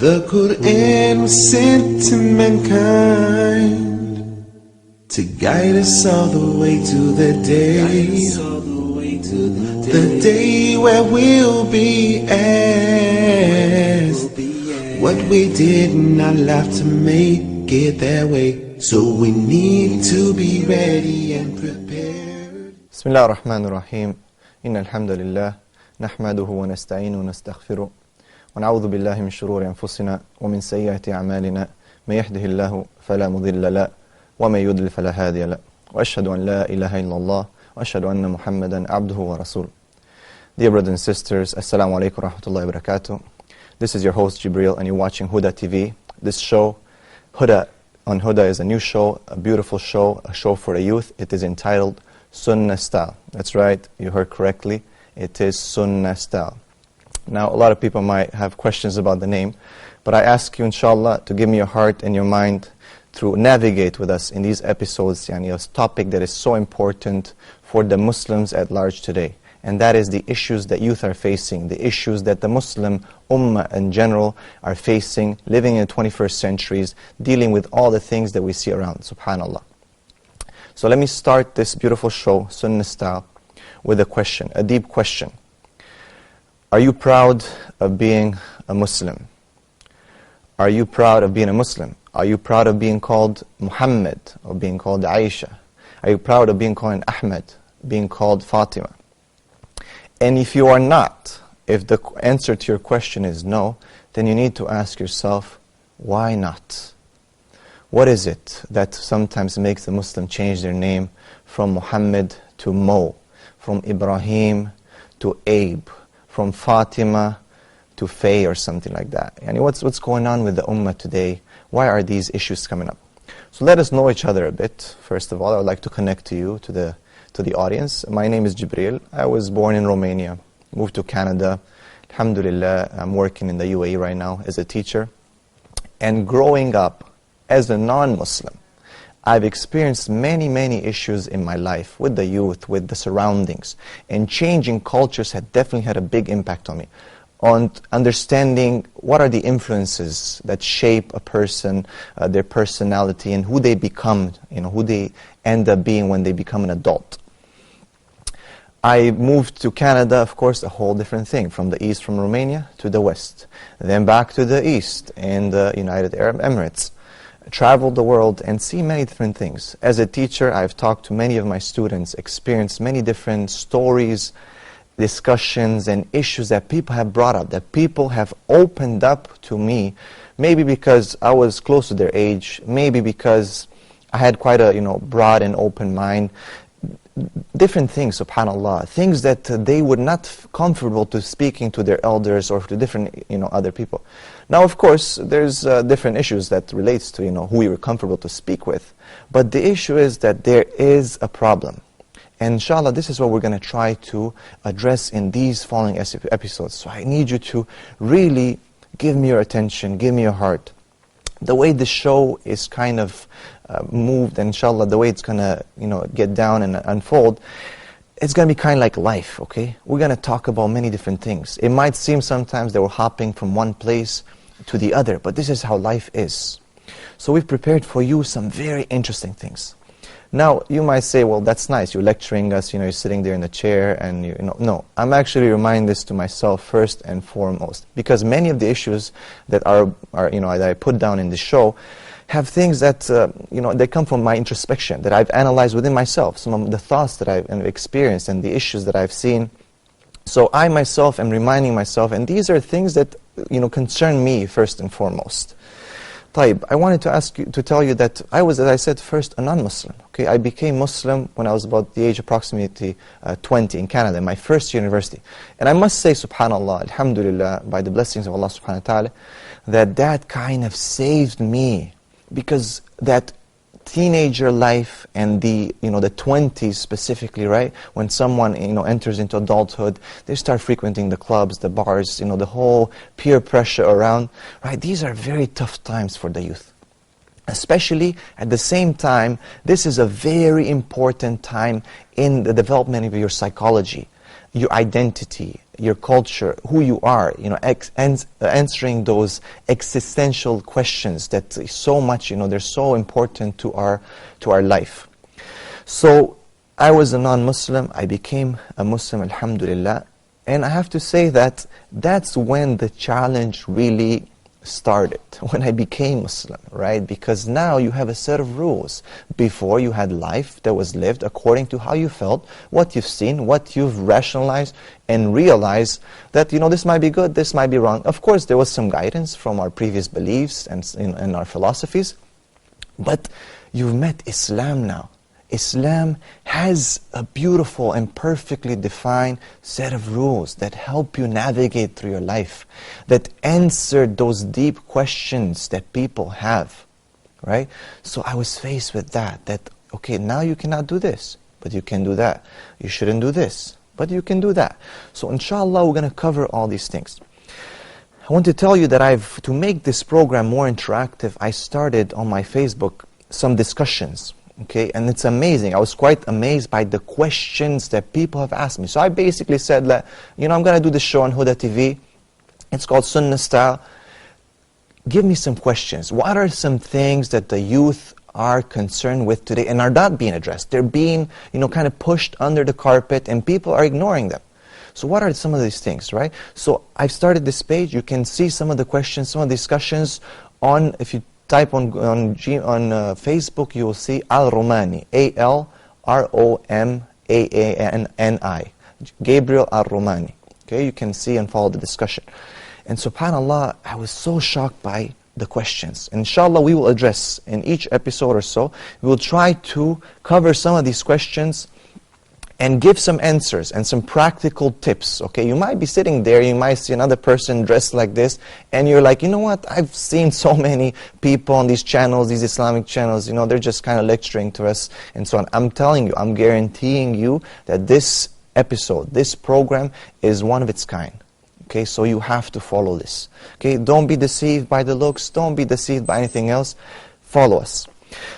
The Quran was sent to mankind to guide us all the way to the day, the day where we'll be asked what we did in our life to make it that way. So we need to be ready and prepared. Bismillah ar-Rahman ar-Rahim. Inna alhamdulillah. Nahmaduhu wa nasta'inu wa nastaghfiruh. ونعوذ بالله من شرور أنفسنا ومن سيئات أعمالنا من يهده الله فلا مضل له ومن يضلل فلا هادي له وأشهد أن لا إله إلا الله وأشهد أن محمدا عبده ورسوله. Dear brothers and sisters, Assalamu alaikum wa rahmatullahi wa barakatuh. This is your host Jibril and you're watching Huda TV. This show, Huda on Huda, is a new show, a beautiful show, a show for the youth. It is entitled Sunnah Style. That's right, you heard correctly. It is Sunnah Style. Now, a lot of people might have questions about the name, but I ask you, inshallah, to give me your heart and your mind to navigate with us in these episodes, a topic that is so important for the Muslims at large today. And that is the issues that youth are facing, the issues that the Muslim Ummah in general are facing, living in the 21st centuries, dealing with all the things that we see around, subhanallah. So let me start this beautiful show, Sunnah Style, with a question, a deep question. Are you proud of being a Muslim? Are you proud of being a Muslim? Are you proud of being called Muhammad or being called Aisha? Are you proud of being called Ahmed, being called Fatima? And if you are not, if the answer to your question is no, then you need to ask yourself, why not? What is it that sometimes makes the Muslim change their name from Muhammad to Mo, from Ibrahim to Abe, from Fatima to Faye or something like that? And what's going on with the Ummah today? Why are these issues coming up? So let us know each other a bit. First of all, I would like to connect to you, to the audience. My name is Jibril. I was born in Romania, moved to Canada. Alhamdulillah, I'm working in the UAE right now as a teacher. And growing up as a non-Muslim, I've experienced many, many issues in my life with the youth, with the surroundings. And changing cultures had definitely had a big impact on me. On understanding what are the influences that shape a person, their personality, and who they become, who they end up being when they become an adult. I moved to Canada, of course, a whole different thing, from the east, from Romania, to the west. Then back to the east, in the United Arab Emirates. Traveled the world and see many different things. As a teacher, I've talked to many of my students, experienced many different stories, discussions, and issues that people have brought up, that people have opened up to me, maybe because I was close to their age, maybe because I had quite a broad and open mind. Different things, subhanallah, things that they would not comfortable to speaking to their elders or to different other people. Now, of course, there's different issues that relates to who we were comfortable to speak with, but the issue is that there is a problem. And inshallah, this is what we're going to try to address in these following episodes. So I need you to really give me your attention, give me your heart. The way the show is kind of moved, and inshallah, the way it's going to get down and unfold, it's going to be kind of like life, okay? We're going to talk about many different things. It might seem sometimes that we're hopping from one place to the other, but this is how life is. So we've prepared for you some very interesting things. Now, you might say, well, that's nice, you're lecturing us, you're sitting there in the chair, and no, I'm actually reminding this to myself first and foremost, because many of the issues that are that I put down in the show have things that, they come from my introspection, that I've analyzed within myself, some of the thoughts that I've experienced and the issues that I've seen. So I myself am reminding myself, and these are things that, concern me first and foremost. Taib, I wanted to tell you that I was, as I said, first a non-Muslim. Okay, I became Muslim when I was about the age approximately 20 in Canada, my first university. And I must say, subhanallah, alhamdulillah, by the blessings of Allah subhanahu wa ta'ala, that kind of saved me. Because that teenager life and the 20s specifically, right? When someone enters into adulthood, they start frequenting the clubs, the bars, the whole peer pressure around, right? These are very tough times for the youth. Especially at the same time, this is a very important time in the development of your psychology. your identity, your culture, who you are, answering those existential questions that so much, they're so important to our life. So I was a non-Muslim, I became a Muslim, alhamdulillah, and I have to say that that's when the challenge really started, when I became Muslim, right? Because now you have a set of rules. Before, you had life that was lived according to how you felt, what you've seen, what you've rationalized, and realized that, this might be good, this might be wrong. Of course, there was some guidance from our previous beliefs and our philosophies, but you've met Islam now. Islam has a beautiful and perfectly defined set of rules that help you navigate through your life, that answer those deep questions that people have, right? So I was faced with that, okay, now you cannot do this, but you can do that. You shouldn't do this, but you can do that. So inshallah, we're going to cover all these things. I want to tell you that to make this program more interactive, I started on my Facebook some discussions. Okay, and it's amazing. I was quite amazed by the questions that people have asked me. So I basically said that, I'm going to do this show on Huda TV. It's called Sunnah Style. Give me some questions. What are some things that the youth are concerned with today and are not being addressed? They're being, kind of pushed under the carpet and people are ignoring them. So what are some of these things, right? So I've started this page. You can see some of the questions, some of the discussions if you type on Facebook, you will see Al-Romani, A-L-R-O-M-A-A-N-I, Gabriel Al-Romani. Okay, you can see and follow the discussion. And subhanAllah, I was so shocked by the questions. Inshallah, we will address in each episode or so, we will try to cover some of these questions and give some answers and some practical tips. Okay, you might be sitting there, you might see another person dressed like this, and you're like, you know what, I've seen so many people on these channels, these Islamic channels, they're just kind of lecturing to us and so on. I'm telling you, I'm guaranteeing you that this episode, this program is one of its kind. Okay, so you have to follow this. Okay, don't be deceived by the looks, don't be deceived by anything else. Follow us.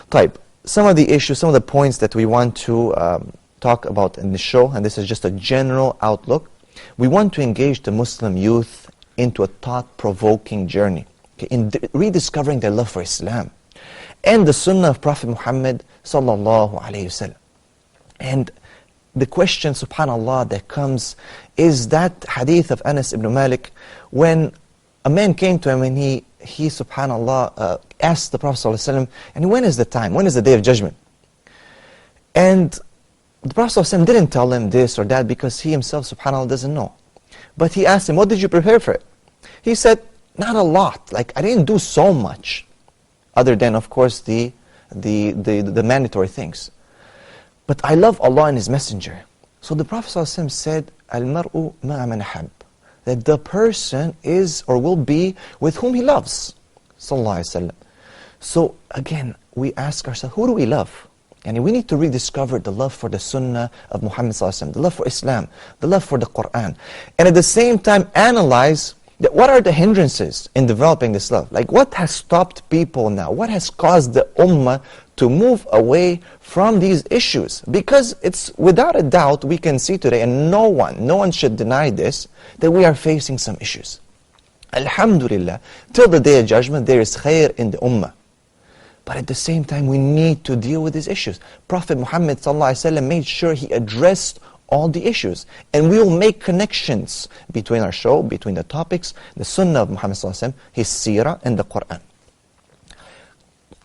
Type some of the issues, some of the points that we want to talk about in the show, and this is just a general outlook. We want to engage the Muslim youth into a thought-provoking journey, okay, in rediscovering their love for Islam and the Sunnah of Prophet Muhammad sallallahu alaihi wasallam. And the question, subhanallah, that comes is that hadith of Anas ibn Malik, when a man came to him and he subhanallah asked the Prophet sallallahu alaihi wasallam, and when is the time? When is the day of judgment? And the Prophet ﷺ didn't tell him this or that because he himself, subhanAllah, doesn't know. But he asked him, what did you prepare for it? He said, not a lot. Like, I didn't do so much. Other than, of course, the mandatory things. But I love Allah and His Messenger. So the Prophet ﷺ said, Al-mar'u ma'a man ahab, that the person is or will be with whom he loves. Sallallahu Alaihi Wasallam. So again, we ask ourselves, who do we love? And we need to rediscover the love for the Sunnah of Muhammad ﷺ, the love for Islam, the love for the Quran. And at the same time, analyze what are the hindrances in developing this love? Like, what has stopped people now? What has caused the Ummah to move away from these issues? Because it's without a doubt, we can see today, and no one should deny this, that we are facing some issues. Alhamdulillah, till the Day of Judgment, there is khair in the Ummah. But at the same time, we need to deal with these issues. Prophet Muhammad ﷺ made sure he addressed all the issues. And we will make connections between our show, between the topics, the Sunnah of Muhammad ﷺ, his Seerah, and the Quran.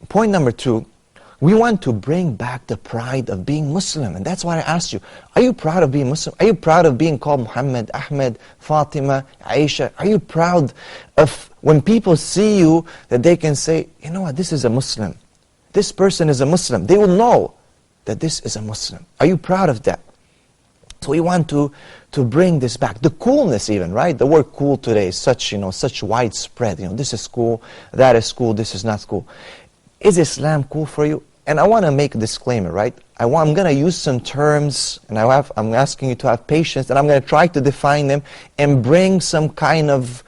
Point number 2, we want to bring back the pride of being Muslim. And that's why I asked you, are you proud of being Muslim? Are you proud of being called Muhammad, Ahmed, Fatima, Aisha? Are you proud of when people see you that they can say, you know what, this is a Muslim. This person is a Muslim. They will know that this is a Muslim. Are you proud of that? So we want to bring this back. The coolness even, right? The word cool today is such widespread. This is cool, that is cool, this is not cool. Is Islam cool for you? And I want to make a disclaimer, right? I'm going to use some terms, and I'm asking you to have patience, and I'm going to try to define them and bring some kind of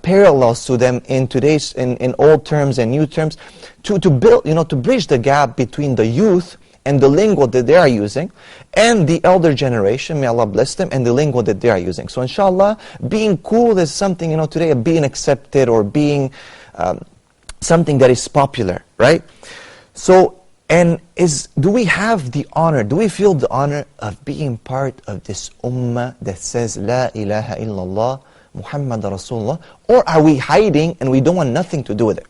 parallels to them in old terms and new terms to build, to bridge the gap between the youth and the lingo that they are using, and the elder generation, may Allah bless them, and the lingo that they are using. So inshallah, being cool is something, today, being accepted or being something that is popular, right? So, do we have the honor, do we feel the honor of being part of this ummah that says, La ilaha illallah, Muhammad Rasulullah, or are we hiding and we don't want nothing to do with it?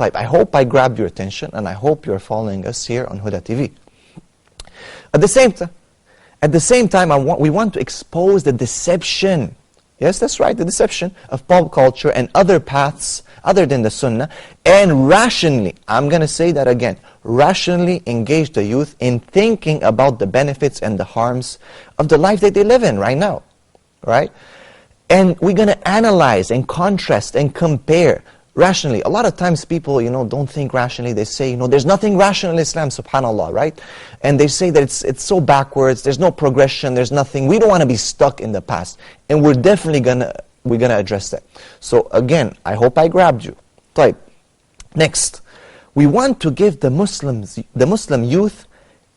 I hope I grabbed your attention, and I hope you're following us here on Huda TV. At the same time, we want to expose the deception. Yes, that's right, the deception of pop culture and other paths other than the Sunnah, and rationally, I'm going to say that again, rationally engage the youth in thinking about the benefits and the harms of the life that they live in right now, right? And we're going to analyze and contrast and compare rationally. A lot of times people, don't think rationally. They say, there's nothing rational in Islam, subhanAllah, right? And they say that it's so backwards, there's no progression, there's nothing. We don't want to be stuck in the past. And we're definitely we're gonna address that. So again, I hope I grabbed you. Next, we want to give the Muslim youth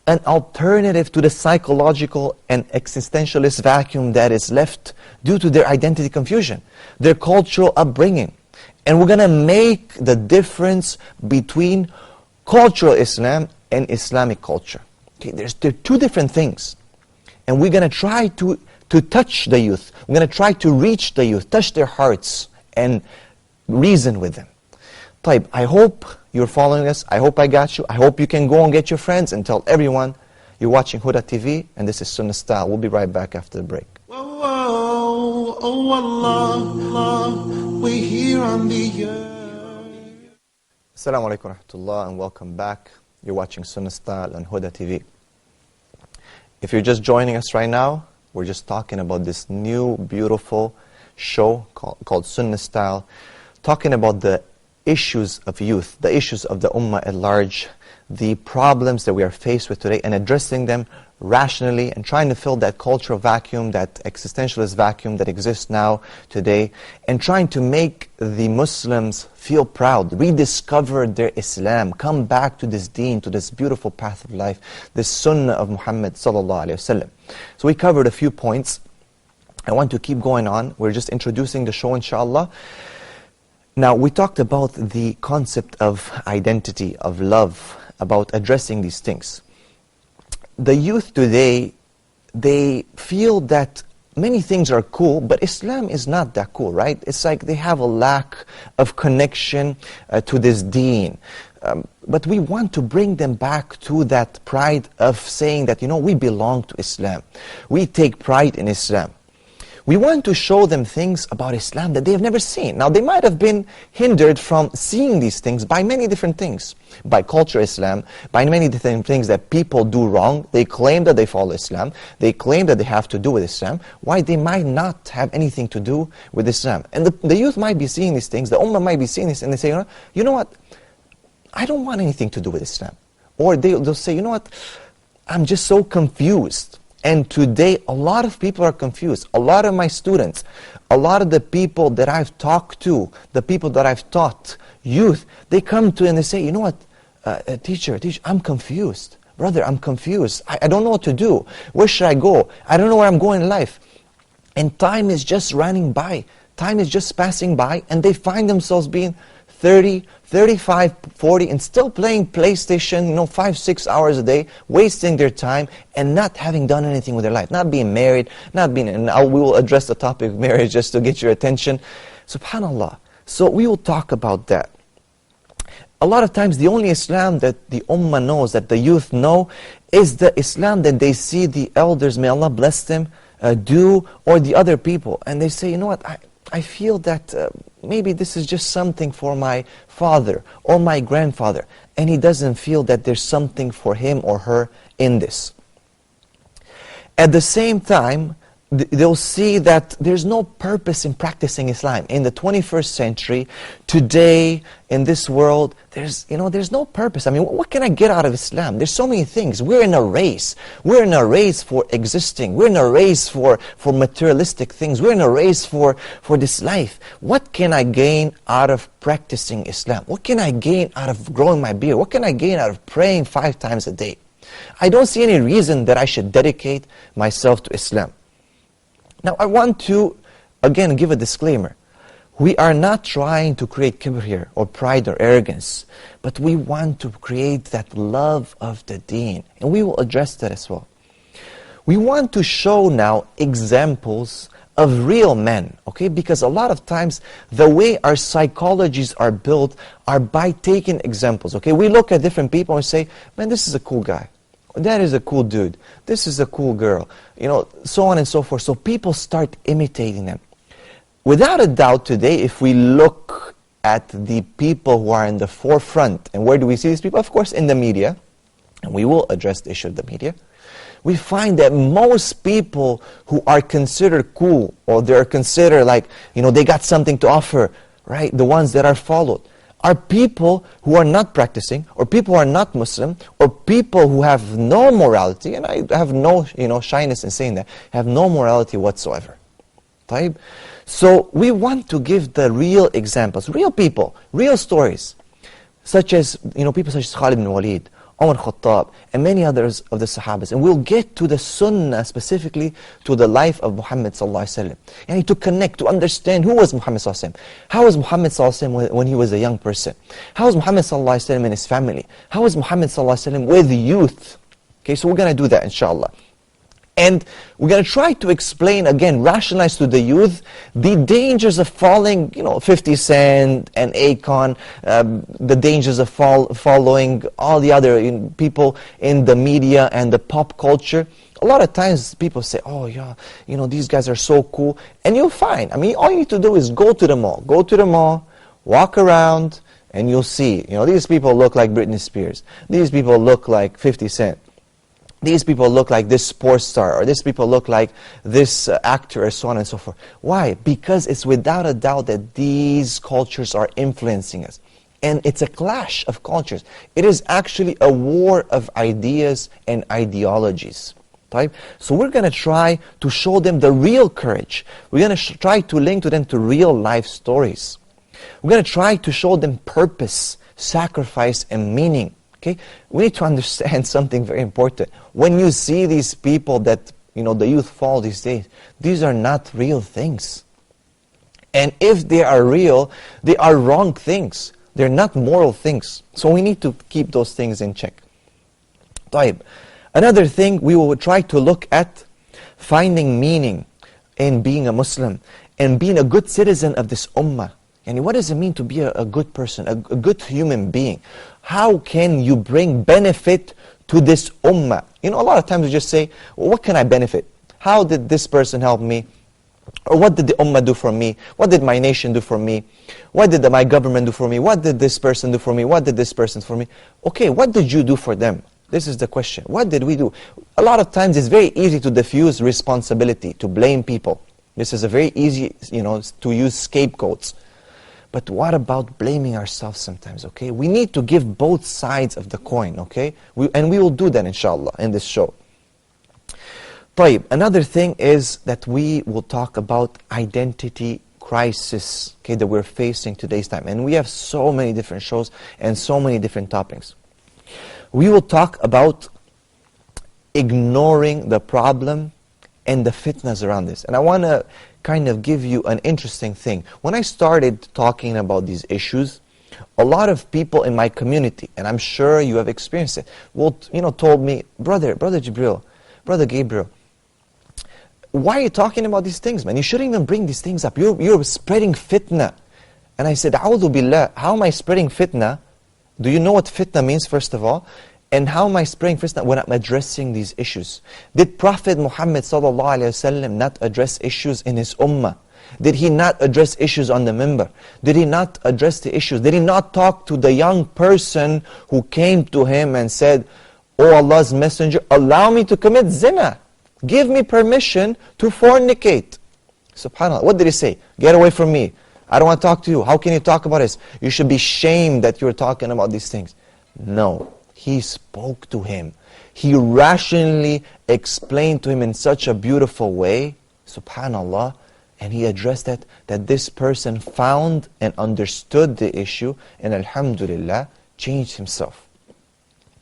an alternative to the psychological and existentialist vacuum that is left due to their identity confusion, their cultural upbringing. And we're going to make the difference between cultural Islam and Islamic culture. Okay, they're two different things. And we're going to try to touch the youth. We're going to try to reach the youth, touch their hearts, and reason with them. I hope you're following us. I hope I got you. I hope you can go and get your friends and tell everyone you're watching Huda TV, and this is Sunnah Style. We'll be right back after the break. Oh, Allah, we're here on the earth. Assalamu alaikum warahmatullah, and welcome back. You're watching Sunnah Style on Huda TV. If you're just joining us right now, we're just talking about this new, beautiful show called Sunnah Style, talking about the issues of youth, the issues of the ummah at large, the problems that we are faced with today, and addressing them rationally and trying to fill that cultural vacuum, that existentialist vacuum that exists now, today, and trying to make the Muslims feel proud, rediscover their Islam, come back to this deen, to this beautiful path of life, this sunnah of Muhammad sallallahu alayhi wasallam. So we covered a few points. I want to keep going on. We're just introducing the show, inshallah. Now, we talked about the concept of identity, of love, about addressing these things. The youth today, they feel that many things are cool, but Islam is not that cool, right? It's like they have a lack of connection to this deen. But we want to bring them back to that pride of saying that, we belong to Islam. We take pride in Islam. We want to show them things about Islam that they have never seen. Now, they might have been hindered from seeing these things by many different things. By culture Islam, by many different things that people do wrong. They claim that they follow Islam. They claim that they have to do with Islam. Why they might not have anything to do with Islam. And the youth might be seeing these things, the ummah might be seeing this, and they say, you know what? I don't want anything to do with Islam. Or they'll say, I'm just so confused. And today, a lot of people are confused. A lot of my students, a lot of the people that I've talked to, the people that I've taught, youth, they come to and they say, teacher, I'm confused. Brother, I'm confused. I don't know what to do. Where should I go? I don't know where I'm going in life. And time is just running by. Time is just passing by, and they find themselves being 30, 35, 40, and still playing PlayStation, 5, 6 hours a day, wasting their time, and not having done anything with their life, not being married, and we will address the topic of marriage just to get your attention. SubhanAllah. So we will talk about that. A lot of times the only Islam that the ummah knows, that the youth know, is the Islam that they see the elders, may Allah bless them, do, or the other people. And they say, I feel that maybe this is just something for my father or my grandfather, and he doesn't feel that there's something for him or her in this. At the same time, they'll see that there's no purpose in practicing Islam. In the 21st century, today, in this world, there's no purpose. What can I get out of Islam? There's so many things. We're in a race. We're in a race for existing. We're in a race for materialistic things. We're in a race for this life. What can I gain out of practicing Islam? What can I gain out of growing my beard? What can I gain out of praying 5 times a day? I don't see any reason that I should dedicate myself to Islam. Now I want to, again, give a disclaimer. We are not trying to create kibr here, or pride or arrogance, but we want to create that love of the deen, and we will address that as well. We want to show now examples of real men, okay? Because a lot of times, the way our psychologies are built are by taking examples, okay? We look at different people and say, man, this is a cool guy. That is a cool dude. This is a cool girl. You know, so on and so forth. So people start imitating them. Without a doubt today, if we look at the people who are in the forefront, and where do we see these people? Of course, in the media, and we will address the issue of the media. We find that most people who are considered cool, or they're considered like, you know, they got something to offer, right? The ones that are followed, are people who are not practicing, or people who are not Muslim, or people who have no morality, and I have no, you know, shyness in saying that, have no morality whatsoever. Taib? So we want to give the real examples, real people, real stories, such as, you know, people such as Khalid bin Walid, Umar Khattab, and many others of the Sahabas. And we'll get to the Sunnah, specifically to the life of Muhammad sallallahu alaihi wasallam. And to connect, to understand who was Muhammad sallallahu alaihi wasallam. How was Muhammad sallallahu alaihi wasallam when he was a young person? How was Muhammad sallallahu alaihi wasallam in his family? How was Muhammad sallallahu alaihi wasallam with youth? Okay, so we're going to do that, inshallah. And we're going to try to explain, again, rationalize to the youth the dangers of following, you know, 50 Cent and Akon, the dangers of following all the other people in the media and the pop culture. A lot of times people say, oh yeah, you know, these guys are so cool. And you'll find, I mean, all you need to do is go to the mall. Go to the mall, walk around, and you'll see, you know, these people look like Britney Spears. These people look like 50 Cent. These people look like this sports star, or these people look like this actor, or so on and so forth. Why? Because it's without a doubt that these cultures are influencing us. And it's a clash of cultures. It is actually a war of ideas and ideologies. Right? So we're going to try to show them the real courage. We're going to try to link to them to real life stories. We're going to try to show them purpose, sacrifice, and meaning. Okay? We need to understand something very important. When you see these people that, you know, the youth follow these days, these are not real things. And if they are real, they are wrong things. They're not moral things. So we need to keep those things in check. Taib. Another thing, we will try to look at finding meaning in being a Muslim and being a good citizen of this ummah. And what does it mean to be a good person, a good human being? How can you bring benefit to this ummah? You know, a lot of times we just say, well, what can I benefit? How did this person help me? Or what did the ummah do for me? What did my nation do for me? What did my government do for me? What did this person do for me? What did this person do for me? Okay, what did you do for them? This is the question. What did we do? A lot of times it's very easy to diffuse responsibility, to blame people. This is a very easy, you know, to use scapegoats. But what about blaming ourselves sometimes, okay? We need to give both sides of the coin, okay? And we will do that, inshallah, in this show. Taib. Another thing is that we will talk about identity crisis, okay, that we're facing today's time. And we have so many different shows and so many different topics. We will talk about ignoring the problem and the fitnas around this. And I want to kind of give you an interesting thing. When I started talking about these issues, a lot of people in my community, and I'm sure you have experienced it, will, you know, told me, Brother Jibril, Brother Gabriel, why are you talking about these things, man? You shouldn't even bring these things up. You're spreading fitna. And I said, A'udhu Billah, how am I spreading fitna? Do you know what fitna means, first of all? And how am I spreading fitna when I'm addressing these issues? Did Prophet Muhammad sallallahu alaihi wasallam not address issues in his ummah? Did he not address issues on the minbar? Did he not address the issues? Did he not talk to the young person who came to him and said, "Oh Allah's Messenger, allow me to commit zina. Give me permission to fornicate." SubhanAllah. What did he say? Get away from me. I don't want to talk to you. How can you talk about this? You should be shamed that you're talking about these things. No. He spoke to him. He rationally explained to him in such a beautiful way, subhanallah, and he addressed that this person found and understood the issue, and alhamdulillah, changed himself.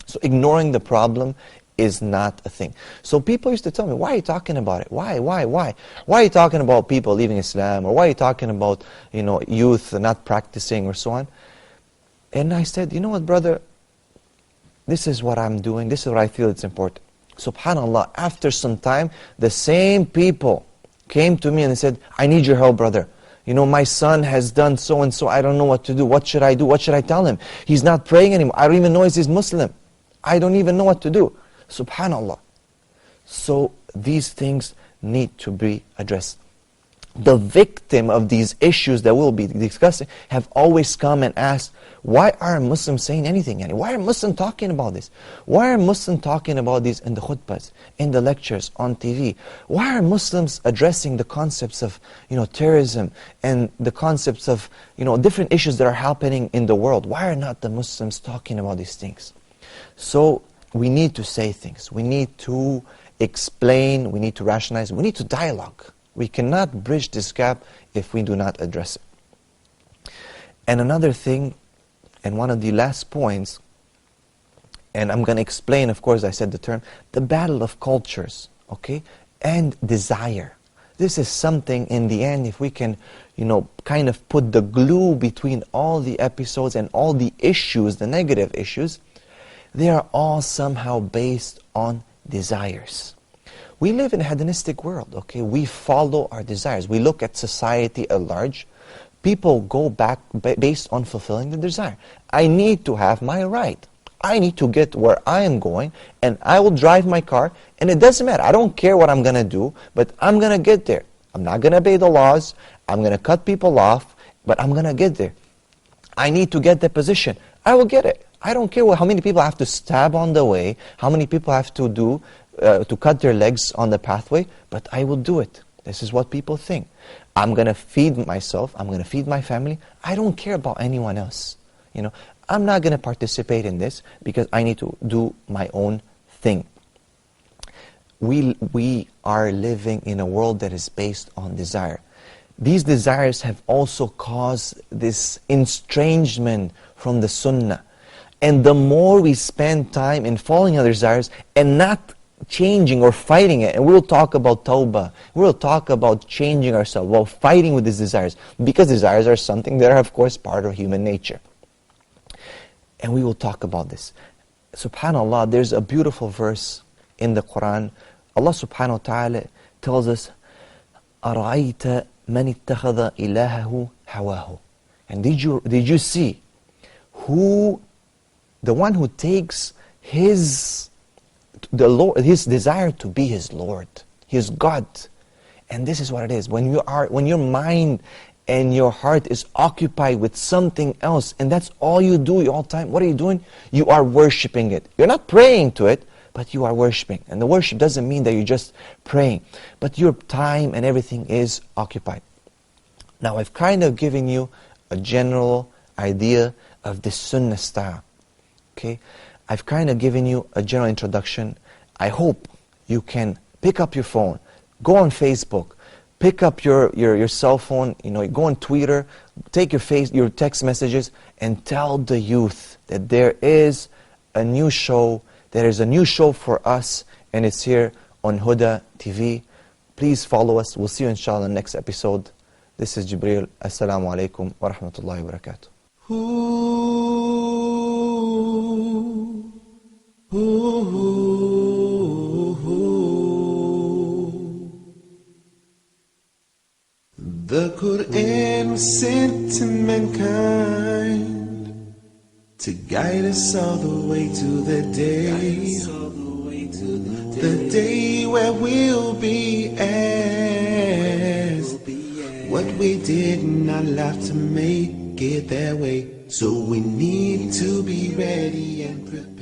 So ignoring the problem is not a thing. So people used to tell me, why are you talking about it? Why? Why are you talking about people leaving Islam? Or why are you talking about, youth not practicing or so on? And I said, you know what, brother? This is what I'm doing. This is what I feel it's important. SubhanAllah, after some time, the same people came to me and they said, I need your help, brother. My son has done so and so. I don't know what to do. What should I do? What should I tell him? He's not praying anymore. I don't even know he's Muslim. I don't even know what to do. SubhanAllah. So these things need to be addressed. The victim of these issues that we'll be discussing have always come and asked, why aren't Muslims saying anything? Why are Muslims talking about this? Why are Muslims talking about this in the khutbahs, in the lectures, on TV? Why are Muslims addressing the concepts of terrorism and the concepts of different issues that are happening in the world? Why are not the Muslims talking about these things? So we need to say things. We need to explain. We need to rationalize. We need to dialogue. We cannot bridge this gap if we do not address it. And another thing, and one of the last points, and I'm going to explain, of course, I said the term, the battle of cultures, okay, and desire. This is something, in the end, if we can, kind of put the glue between all the episodes and all the issues, the negative issues, they are all somehow based on desires. We live in a hedonistic world, okay? We follow our desires. We look at society at large. People go back based on fulfilling the desire. I need to have my right. I need to get where I am going, and I will drive my car, and it doesn't matter. I don't care what I'm going to do, but I'm going to get there. I'm not going to obey the laws. I'm going to cut people off, but I'm going to get there. I need to get the position. I will get it. I don't care how many people I have to stab on the way, how many people I have to do, to cut their legs on the pathway, but I will do it. This is what people think. I'm going to feed myself. I'm going to feed my family. I don't care about anyone else. I'm not going to participate in this because I need to do my own thing. We are living in a world that is based on desire. These desires have also caused this estrangement from the Sunnah. And the more we spend time in following our desires and not changing or fighting it, and we'll talk about tawbah, we'll talk about changing ourselves while fighting with these desires, because desires are something that are, of course, part of human nature. And we will talk about this. SubhanAllah, there's a beautiful verse in the Quran. Allah subhanahu wa ta'ala tells us, أَرَأَيْتَ مَنِ اتَّخَذَ إِلَهَهُ هَوَاهُ. And did you see who, the one who takes his desire to be his Lord, his God. And this is what it is. When your mind and your heart is occupied with something else, and that's all you do all the time, what are you doing? You are worshiping it. You're not praying to it, but you are worshiping. And the worship doesn't mean that you're just praying, but your time and everything is occupied. Now, I've kind of given you a general idea of the Sunnah style. Okay? I've kind of given you a general introduction. I hope you can pick up your phone, go on Facebook, pick up your cell phone, go on Twitter, take your text messages, and tell the youth that there is a new show. There is a new show for us, and it's here on Huda TV. Please follow us. We'll see you inshallah in the next episode. This is Jibreel. Assalamu alaikum wa rahmatullahi wa barakatuh. The Quran was sent to mankind to guide us all the way to the day where we'll be asked what we did in our life to make it that way. So we need to be ready and prepared.